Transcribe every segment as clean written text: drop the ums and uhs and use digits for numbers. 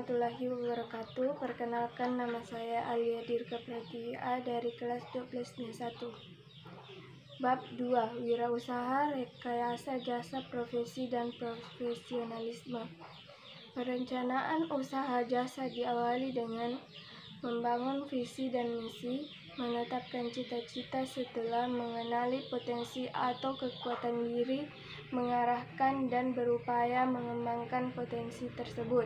warahmatullahi wabarakatuh. Perkenalkan, nama saya Alia Dirga Pratiwi dari kelas 12-1. Bab 2. Wirausaha, rekayasa jasa profesi dan profesionalisme. Perencanaan usaha jasa diawali dengan membangun visi dan misi, menetapkan cita-cita setelah mengenali potensi atau kekuatan diri, mengarahkan dan berupaya mengembangkan potensi tersebut.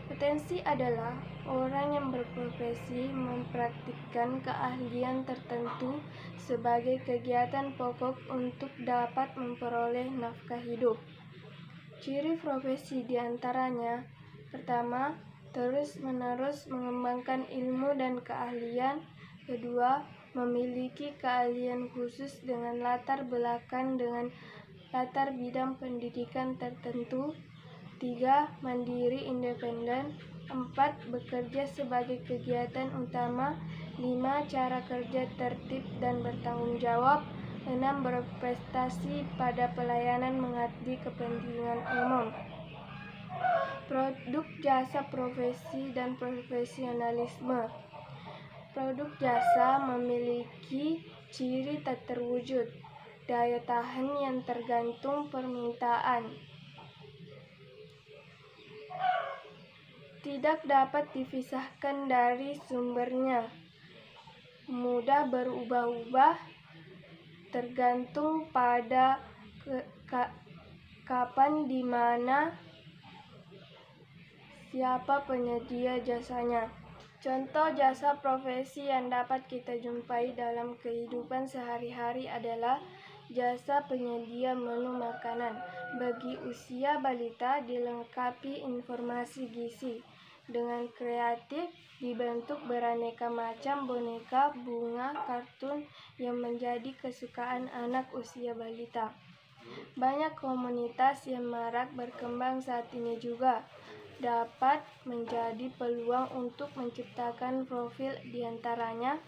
Potensi adalah orang yang berprofesi mempraktikkan keahlian tertentu sebagai kegiatan pokok untuk dapat memperoleh nafkah hidup. Ciri profesi diantaranya: pertama, terus-menerus mengembangkan ilmu dan keahlian. Kedua, memiliki keahlian khusus dengan latar belakang dengan latar bidang pendidikan tertentu. 3. Mandiri independen. 4. Bekerja sebagai kegiatan utama. 5. Cara kerja tertib dan bertanggung jawab. 6. Berprestasi pada pelayanan mengabdi kepentingan umum. Produk jasa profesi dan profesionalisme. Produk jasa memiliki ciri tak terwujud, daya tahan yang tergantung permintaan, tidak dapat dipisahkan dari sumbernya, mudah berubah-ubah, tergantung pada kapan, di mana, siapa penyedia jasanya. Contoh jasa profesi yang dapat kita jumpai dalam kehidupan sehari-hari adalah jasa penyedia menu makanan. Bagi usia balita, dilengkapi informasi gizi. Dengan kreatif, dibentuk beraneka macam boneka, bunga, kartun yang menjadi kesukaan anak usia balita. Banyak komunitas yang marak berkembang saat ini juga dapat menjadi peluang untuk menciptakan profil, diantaranya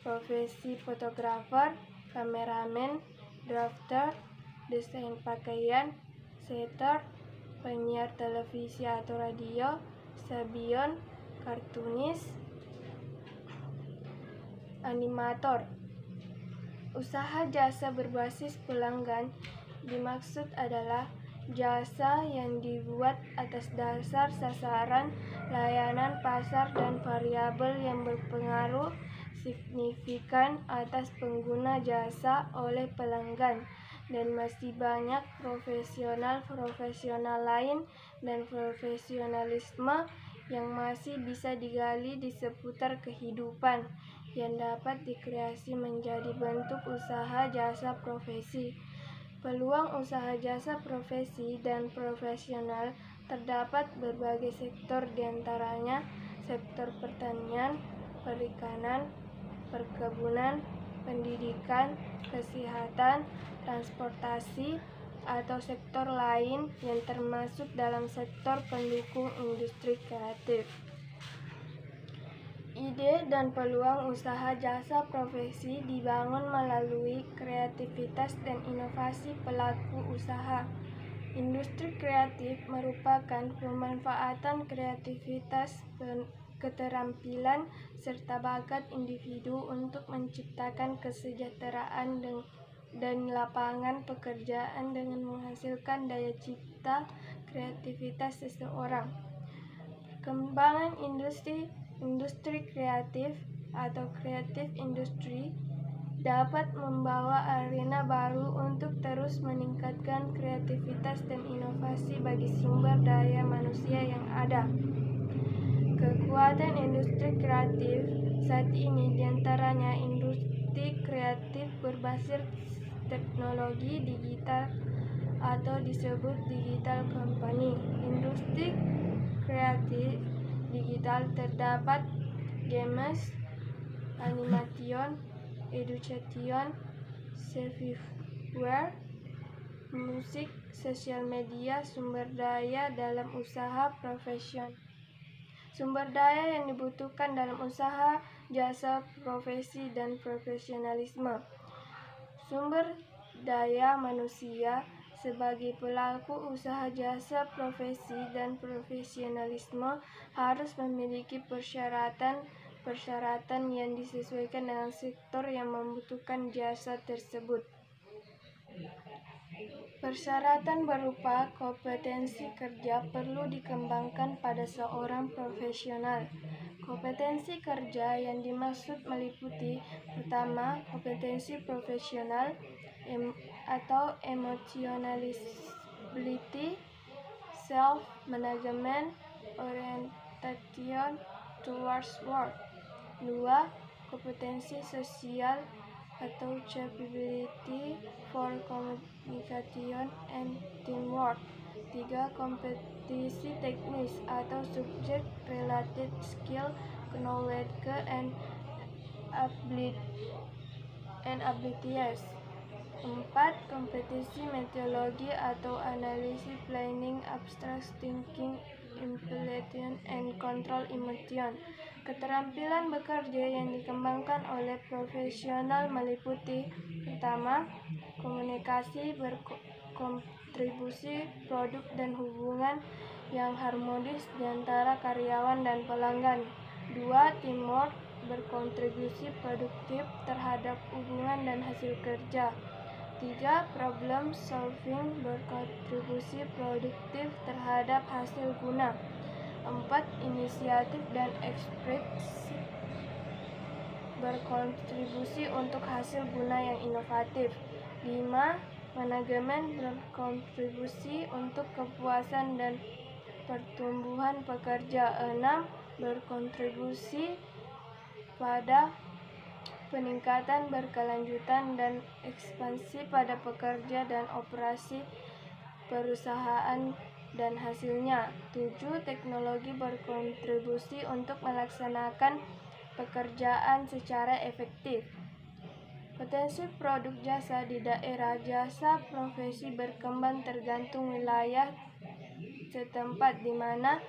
profesi fotografer, kameramen, drafter, desain pakaian, setter, penyiar televisi atau radio, sabion, kartunis, animator. Usaha jasa berbasis pelanggan dimaksud adalah jasa yang dibuat atas dasar sasaran, layanan pasar, dan variabel yang berpengaruh signifikan atas pengguna jasa oleh pelanggan. Dan masih banyak profesional lain dan profesionalisme yang masih bisa digali di seputar kehidupan yang dapat dikreasi menjadi bentuk usaha jasa profesi. Peluang usaha jasa profesi dan profesional terdapat berbagai sektor, diantaranya sektor pertanian, perikanan, perkebunan, pendidikan, kesehatan, transportasi, atau sektor lain yang termasuk dalam sektor pendukung industri kreatif. Ide dan peluang usaha jasa profesi dibangun melalui kreativitas dan inovasi pelaku usaha. Industri kreatif merupakan pemanfaatan kreativitas, keterampilan, serta bakat individu untuk menciptakan kesejahteraan dan lapangan pekerjaan dengan menghasilkan daya cipta kreativitas seseorang. Perkembangan industri kreatif atau kreatif industri dapat membawa arena baru untuk terus meningkatkan kreativitas dan inovasi bagi sumber daya manusia yang ada. Kekuatan industri kreatif saat ini diantaranya industri kreatif berbasis teknologi digital atau disebut digital company. Industri kreatif digital terdapat games, animation, education, software, musik, sosial media, sumber daya dalam usaha profesional. Sumber daya yang dibutuhkan dalam usaha jasa profesi dan profesionalisme. Sumber daya manusia sebagai pelaku usaha jasa profesi dan profesionalisme harus memiliki persyaratan yang disesuaikan dengan sektor yang membutuhkan jasa tersebut. Persyaratan berupa kompetensi kerja perlu dikembangkan pada seorang profesional. Kompetensi kerja yang dimaksud meliputi: pertama, kompetensi profesional atau emotionality, self-management, orientation towards work. 2. Kompetensi sosial atau capability for communication and teamwork. 3. Kompetensi teknis atau subject related skill, knowledge and abilities. 4. Kompetensi metodologi atau analisis, planning, abstract thinking, implementation and control emotion. Keterampilan bekerja yang dikembangkan oleh profesional meliputi: pertama, komunikasi, berkontribusi, produk dan hubungan yang harmonis di antara karyawan dan pelanggan. 2. Teamwork, berkontribusi produktif terhadap hubungan dan hasil kerja. 3. Problem solving, berkontribusi produktif terhadap hasil guna. 4. Inisiatif dan ekspresi, berkontribusi untuk hasil guna yang inovatif. 5. Manajemen, berkontribusi untuk kepuasan dan pertumbuhan pekerja. 6. Berkontribusi pada peningkatan berkelanjutan dan ekspansi pada pekerja dan operasi perusahaan dan hasilnya. 7. Teknologi, berkontribusi untuk melaksanakan pekerjaan secara efektif. Potensi produk jasa di daerah jasa profesi berkembang tergantung wilayah setempat di mana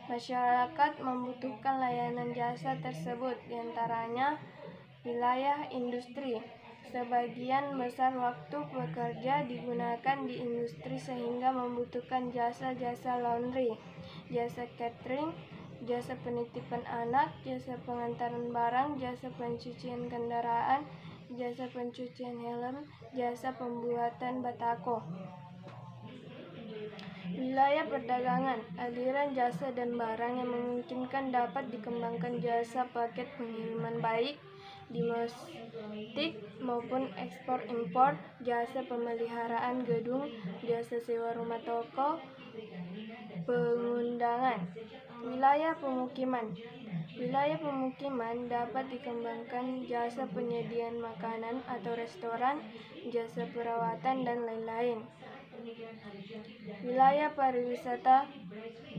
masyarakat membutuhkan layanan jasa tersebut, diantaranya wilayah industri. Sebagian besar waktu bekerja digunakan di industri sehingga membutuhkan jasa-jasa laundry, jasa catering, jasa penitipan anak, jasa pengantaran barang, jasa pencucian kendaraan, jasa pencucian helm, jasa pembuatan batako. Wilayah perdagangan, aliran jasa dan barang yang memungkinkan dapat dikembangkan jasa paket pengiriman baik domestik maupun ekspor-impor, jasa pemeliharaan gedung, jasa sewa rumah toko, pengundangan. Wilayah pemukiman. Wilayah pemukiman dapat dikembangkan jasa penyediaan makanan atau restoran, jasa perawatan, dan lain-lain. Wilayah pariwisata,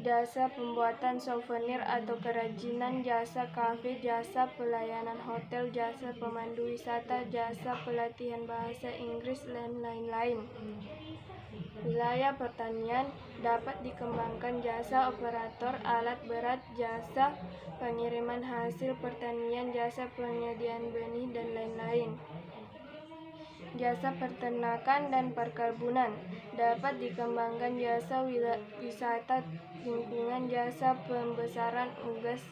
jasa pembuatan souvenir atau kerajinan, jasa kafe, jasa pelayanan hotel, jasa pemandu wisata, jasa pelatihan bahasa Inggris, dan lain-lain. Wilayah pertanian dapat dikembangkan jasa operator alat berat, jasa pengiriman hasil pertanian, jasa penyediaan benih, dan lain-lain. Jasa peternakan dan perkebunan dapat dikembangkan jasa wisata lingkungan, jasa pembesaran unggas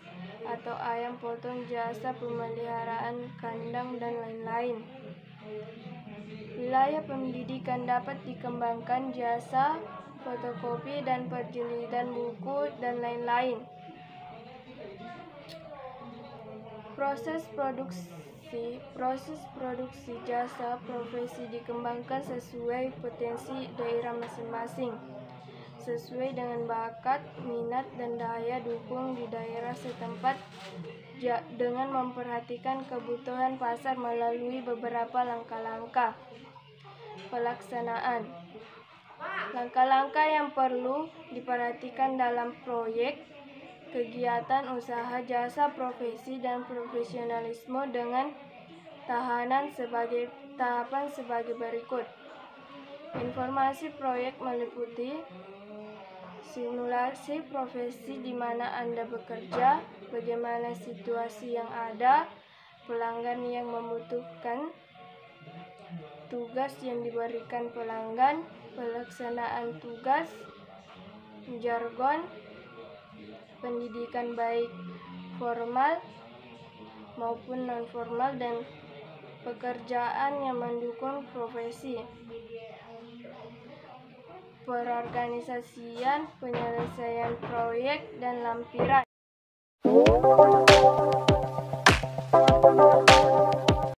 atau ayam potong, jasa pemeliharaan kandang, dan lain-lain. Wilayah pendidikan dapat dikembangkan jasa fotokopi dan penjilidan buku, dan lain-lain. Proses produksi jasa profesi dikembangkan sesuai potensi daerah masing-masing, sesuai dengan bakat, minat, dan daya dukung di daerah setempat, dengan memperhatikan kebutuhan pasar melalui beberapa langkah-langkah pelaksanaan. Langkah-langkah yang perlu diperhatikan dalam proyek kegiatan usaha jasa profesi dan profesionalisme dengan tahapan sebagai berikut. Informasi proyek meliputi simulasi profesi di mana Anda bekerja, bagaimana situasi yang ada, pelanggan yang membutuhkan, tugas yang diberikan pelanggan, pelaksanaan tugas, jargon, pendidikan baik formal maupun non-formal, dan pekerjaan yang mendukung profesi, perorganisasian, penyelesaian proyek, dan lampiran.